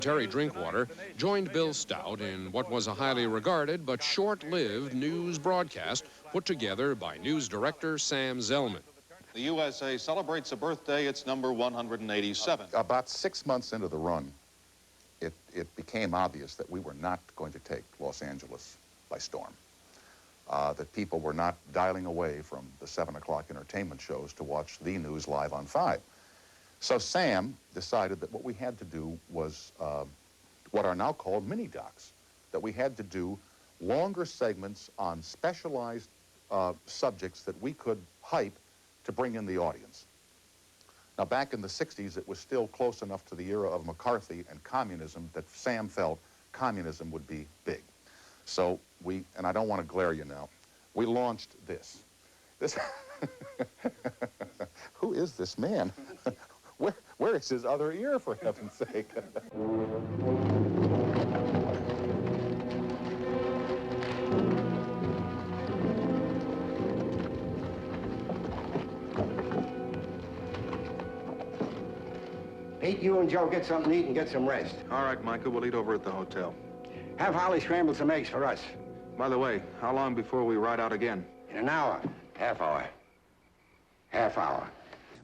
Terry Drinkwater joined Bill Stout in what was a highly regarded but short-lived news broadcast put together by news director Sam Zellman. The USA celebrates a birthday, it's number 187. About 6 months into the run, it became obvious that we were not going to take Los Angeles by storm. That people were not dialing away from the 7 o'clock entertainment shows to watch the news live on 5. So Sam decided that what we had to do was what are now called mini-docs, that we had to do longer segments on specialized subjects that we could hype to bring in the audience. Now, back in the 60s, it was still close enough to the era of McCarthy and communism that Sam felt communism would be big. So we, and I don't want to glare you now, we launched this. Who is this man? Where is his other ear, for heaven's sake? Pete, you and Joe get something to eat and get some rest. All right, Michael, we'll eat over at the hotel. Have Holly scramble some eggs for us. By the way, how long before we ride out again? In an hour. Half hour. Half hour.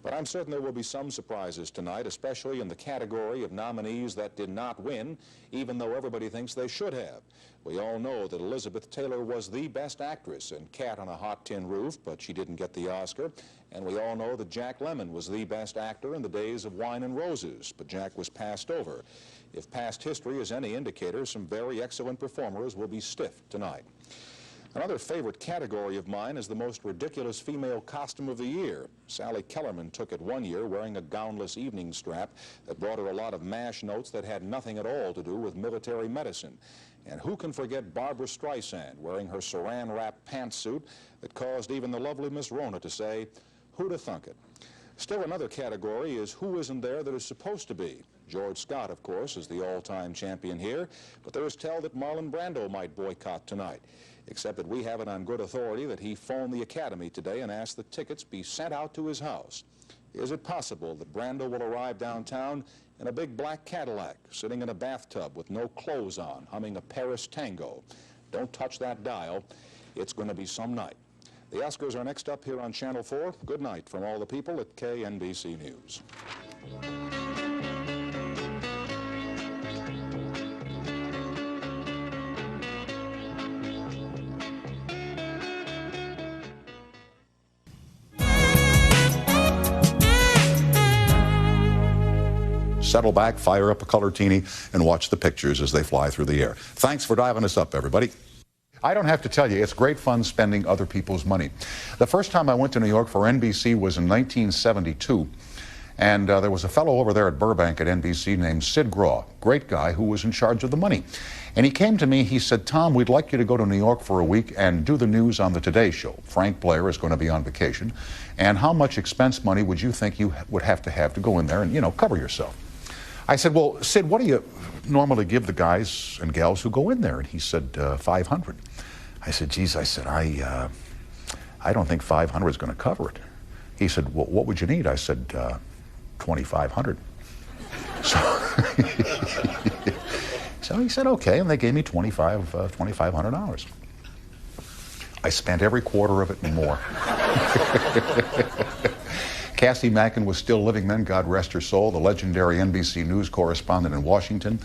But I'm certain there will be some surprises tonight, especially in the category of nominees that did not win, even though everybody thinks they should have. We all know that Elizabeth Taylor was the best actress in Cat on a Hot Tin Roof, but she didn't get the Oscar. And we all know that Jack Lemmon was the best actor in the days of Wine and Roses, but Jack was passed over. If past history is any indicator, some very excellent performers will be stiff tonight. Another favorite category of mine is the most ridiculous female costume of the year. Sally Kellerman took it one year wearing a gownless evening strap that brought her a lot of MASH notes that had nothing at all to do with military medicine. And who can forget Barbara Streisand wearing her saran-wrap pantsuit that caused even the lovely Miss Rona to say, "Who'da thunk it?" Still another category is who isn't there that is supposed to be. George Scott, of course, is the all-time champion here, but there is tell that Marlon Brando might boycott tonight, except that we have it on good authority that he phoned the Academy today and asked that tickets be sent out to his house. Is it possible that Brando will arrive downtown in a big black Cadillac, sitting in a bathtub with no clothes on, humming a Paris tango? Don't touch that dial. It's going to be some night. The Oscars are next up here on Channel 4. Good night from all the people at KNBC News. Settle back, fire up a colortini, and watch the pictures as they fly through the air. Thanks for diving us up, everybody. I don't have to tell you, it's great fun spending other people's money. The first time I went to New York for NBC was in 1972, and there was a fellow over there at Burbank at NBC named Sid Graw, great guy who was in charge of the money. And he came to me, he said, "Tom, we'd like you to go to New York for a week and do the news on the Today Show. Frank Blair is going to be on vacation, and how much expense money would you think you would have to go in there and, you know, cover yourself?" I said, "Well, Sid, what do you normally give the guys and gals who go in there?" And he said, $500. I said, "Geez," I said, I don't think 500 is going to cover it." He said, "Well, what would you need?" I said, 2,500. So he said, "Okay," and they gave me $2,500. I spent every quarter of it and more. Cassie Mackin was still living then, God rest her soul, the legendary NBC News correspondent in Washington.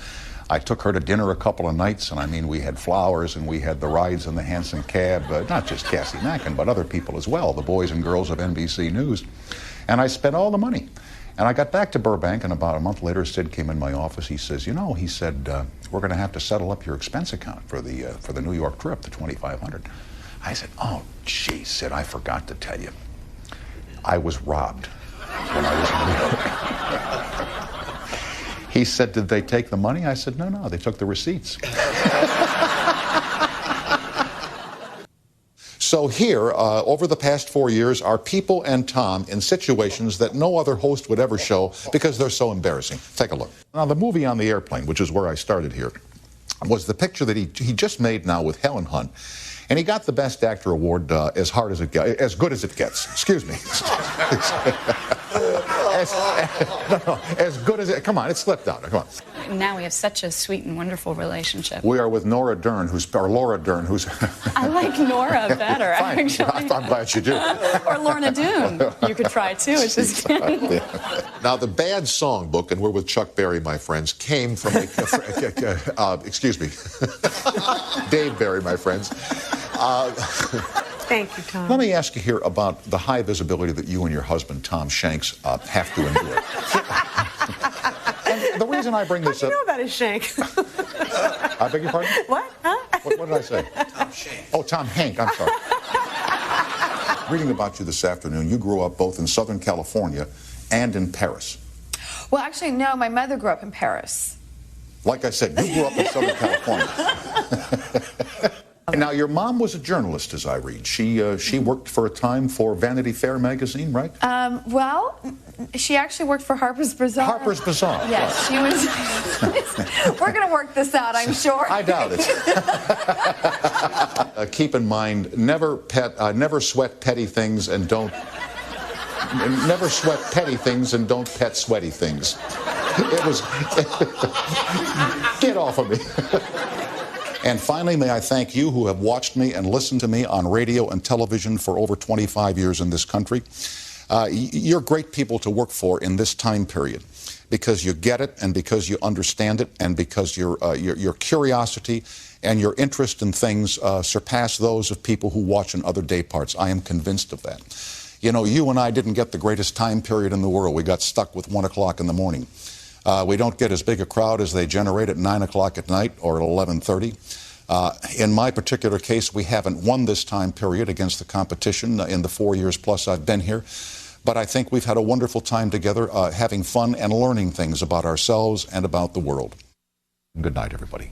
I took her to dinner a couple of nights, and I mean, we had flowers and we had the rides in the Hanson cab, not just Cassie Mackin, but other people as well, the boys and girls of NBC News. And I spent all the money. And I got back to Burbank, and about a month later, Sid came in my office. He says, "You know," he said, "we're going to have to settle up your expense account for the New York trip, the $2,500. I said, "Oh, gee, Sid, I forgot to tell you. I was robbed when I was in New York." He said, "Did they take the money?" I said, No, they took the receipts." So here, over the past 4 years, are people and Tom in situations that no other host would ever show because they're so embarrassing. Take a look. Now, the movie On the Airplane, which is where I started here, was the picture that he just made now with Helen Hunt. And he got the Best Actor award as good as it gets. Excuse me. as good as it. Come on, it slipped out. Come on. Now we have such a sweet and wonderful relationship. We are with Laura Dern, who's. I like Nora better, Fine. actually. I'm glad you do. Or Lorna Doone. You could try too. It's just. Now, the bad songbook, and we're with Chuck Berry, my friends, came from excuse me, Dave Berry, my friends. Thank you, Tom. Let me ask you here about the high visibility that you and your husband, Tom Shanks, have to endure. And the reason I bring this How do up... you know about his shank? I beg your pardon? What? Huh? What did I say? Tom Shanks. Oh, Tom Hank, I'm sorry. Reading about you this afternoon, you grew up both in Southern California and in Paris. Well, actually, no. My mother grew up in Paris. Like I said, you grew up in Southern California. Now, your mom was a journalist, as I read. She worked for a time for Vanity Fair magazine, right? Well, she actually worked for Harper's Bazaar. Harper's Bazaar. Yes, she was. We're going to work this out, I'm sure. I doubt it. Keep in mind, never sweat petty things and don't. Never sweat petty things and don't pet sweaty things. It was. Get off of me. And finally, may I thank you who have watched me and listened to me on radio and television for over 25 years in this country. You're great people to work for in this time period because you get it and because you understand it and because your curiosity and your interest in things surpass those of people who watch in other day parts. I am convinced of that. You know, you and I didn't get the greatest time period in the world. We got stuck with 1 o'clock in the morning. We don't get as big a crowd as they generate at 9 o'clock at night or at 11:30. In my particular case, we haven't won this time period against the competition in the 4 years plus I've been here. But I think we've had a wonderful time together, having fun and learning things about ourselves and about the world. Good night, everybody.